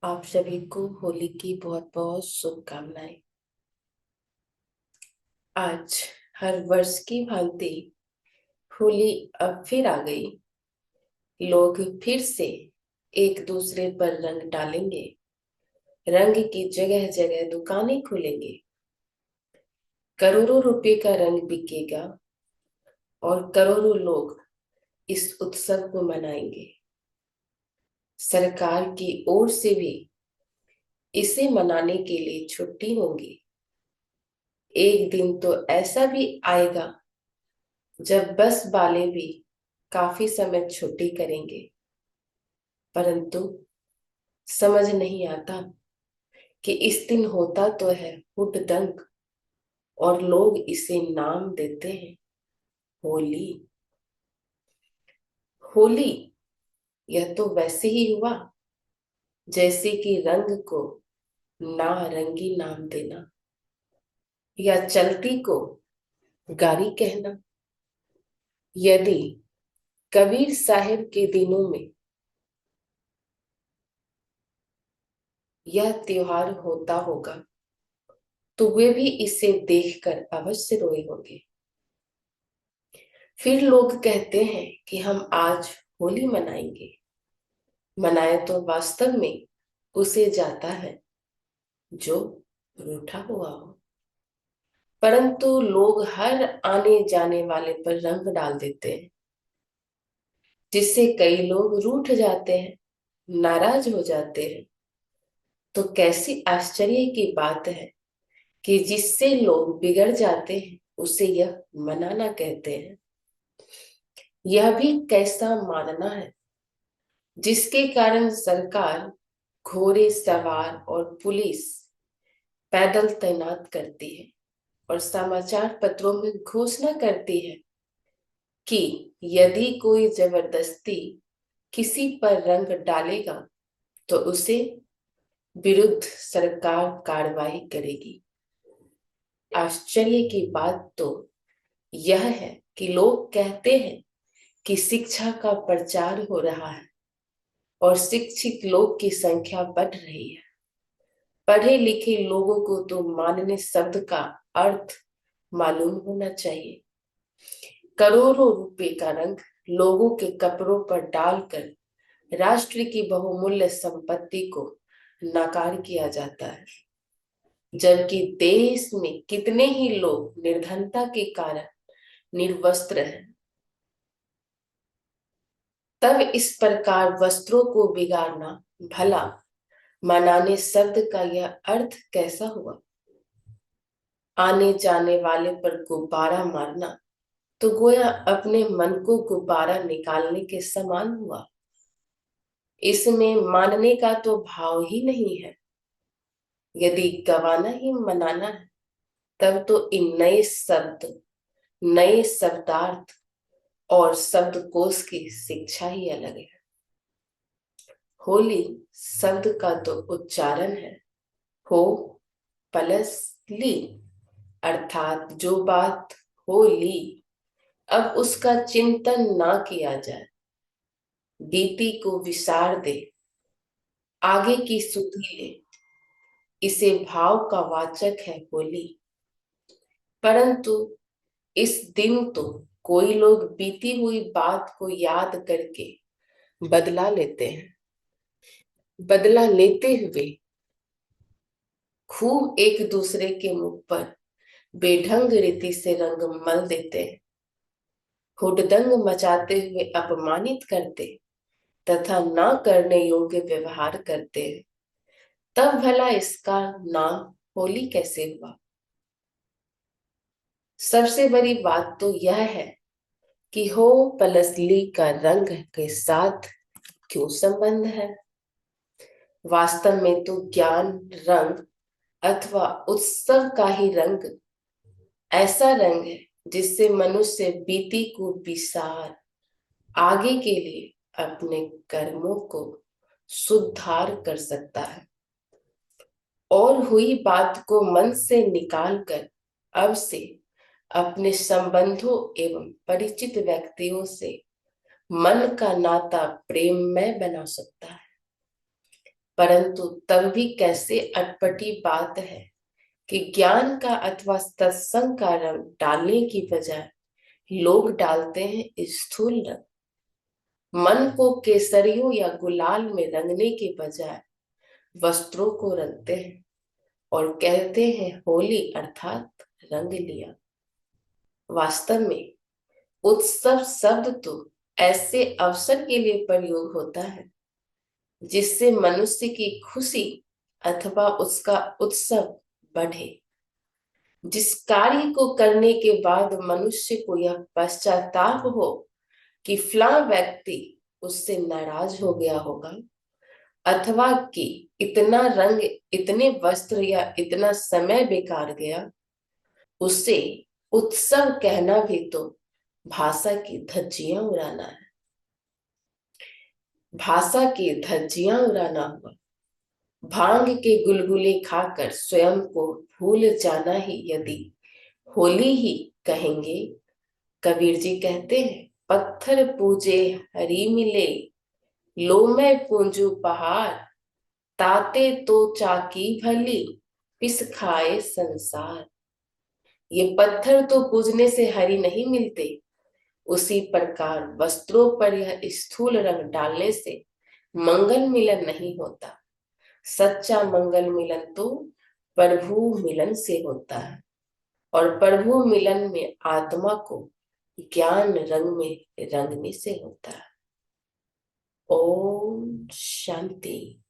आप सभी को होली की बहुत बहुत शुभकामनाएं। आज हर वर्ष की भांति होली अब फिर आ गई। लोग फिर से एक दूसरे पर रंग डालेंगे। रंग की जगह जगह दुकानें खुलेंगे। करोड़ों रुपए का रंग बिकेगा और करोड़ों लोग इस उत्सव को मनाएंगे। सरकार की ओर से भी इसे मनाने के लिए छुट्टी होंगी। एक दिन तो ऐसा भी आएगा जब बस वाले भी काफी समय छुट्टी करेंगे। परंतु समझ नहीं आता कि इस दिन होता तो है हुडदंग और लोग इसे नाम देते हैं होली। होली यह तो वैसे ही हुआ जैसे कि रंग को नारंगी नाम देना या चलती को गाड़ी कहना। यदि कबीर साहब के दिनों में यह त्योहार होता होगा तो वे भी इसे देखकर अवश्य रोए होंगे। फिर लोग कहते हैं कि हम आज होली मनाएंगे। मनाए तो वास्तव में उसे जाता है जो रूठा हुआ हो। परंतु लोग हर आने जाने वाले पर रंग डाल देते हैं, जिससे कई लोग रूठ जाते हैं, नाराज हो जाते हैं। तो कैसी आश्चर्य की बात है कि जिससे लोग बिगड़ जाते हैं उसे यह मनाना कहते हैं। यह भी कैसा मानना है जिसके कारण सरकार घोड़े सवार और पुलिस पैदल तैनात करती है और समाचार पत्रों में घोषणा करती है कि यदि कोई जबरदस्ती किसी पर रंग डालेगा तो उसे विरुद्ध सरकार कार्रवाई करेगी। आश्चर्य की बात तो यह है कि लोग कहते हैं कि शिक्षा का प्रचार हो रहा है और शिक्षित लोग की संख्या बढ़ रही है। पढ़े लिखे लोगों को तो मानने शब्द का अर्थ मालूम होना चाहिए। करोड़ों रुपए का रंग लोगों के कपड़ों पर डालकर राष्ट्र की बहुमूल्य संपत्ति को नकार किया जाता है, जबकि देश में कितने ही लोग निर्धनता के कारण निर्वस्त्र हैं। तब इस प्रकार वस्त्रों को बिगाड़ना भला मनाने शब्द का यह अर्थ कैसा हुआ। आने जाने वाले पर गुब्बारा मारना तो गोया अपने मन को गुब्बारा निकालने के समान हुआ। इसमें मानने का तो भाव ही नहीं है। यदि गवाना ही मनाना है तब तो इन नए शब्द, नए शब्दार्थ और शब्दकोश की शिक्षा ही अलग है। होली शब्द का तो उच्चारण है हो प्लस ली, अर्थात जो बात हो ली अब उसका चिंतन ना किया जाए, बीती को विसार दे, आगे की सुधि ले, इसे भाव का वाचक है होली। परंतु इस दिन तो कोई लोग बीती हुई बात को याद करके बदला लेते हैं। बदला लेते हुए खूब एक दूसरे के मुख पर बेढंग रीति से रंग मल देते हैं, हुड़दंग मचाते हुए अपमानित करते तथा ना करने योग्य व्यवहार करते हैं। तब भला इसका नाम होली कैसे हुआ। सबसे बड़ी बात तो यह है कि हो प्लस ली का रंग के साथ क्यों संबंध है। वास्तव में तो ज्ञान रंग अथवा उत्सव का ही रंग ऐसा रंग है जिससे मनुष्य बीती को विसार आगे के लिए अपने कर्मों को सुधार कर सकता है और हुई बात को मन से निकालकर अब से अपने संबंधों एवं परिचित व्यक्तियों से मन का नाता प्रेममय बना सकता है। परंतु तब भी कैसे अटपटी बात है कि ज्ञान का अथवा सत्संग का रंग डालने की बजाय लोग डालते हैं स्थूल रंग। मन को केसरियों या गुलाल में रंगने के बजाय वस्त्रों को रंगते हैं और कहते हैं होली अर्थात रंग लिया। वास्तव में उत्सव शब्द तो ऐसे अवसर के लिए प्रयोग होता है जिससे मनुष्य की खुशी अथवा उसका उत्सव बढ़े। जिस कार्य को करने के बाद मनुष्य को यह पश्चाताप हो कि फलां व्यक्ति उससे नाराज हो गया होगा, अथवा कि इतना रंग, इतने वस्त्र या इतना समय बेकार गया, उसे उत्सव कहना भी तो भाषा की धज्जियां उड़ाना है। भाषा की धज्जियां उड़ाना हुआ। भांग के गुलगुले खाकर स्वयं को भूल जाना ही यदि होली ही कहेंगे। कबीर जी कहते हैं, पत्थर पूजे हरि मिले, लो मैं पूंजू पहाड़, ताते तो चाकी भली, पिस खाए संसार। ये पत्थर तो पूजने से हरि नहीं मिलते, उसी प्रकार वस्त्रों पर यह स्थूल रंग डालने से मंगल मिलन नहीं होता। सच्चा मंगल मिलन तो प्रभु मिलन से होता है, और प्रभु मिलन में आत्मा को ज्ञान रंग में रंगने से होता है। ओम शांति।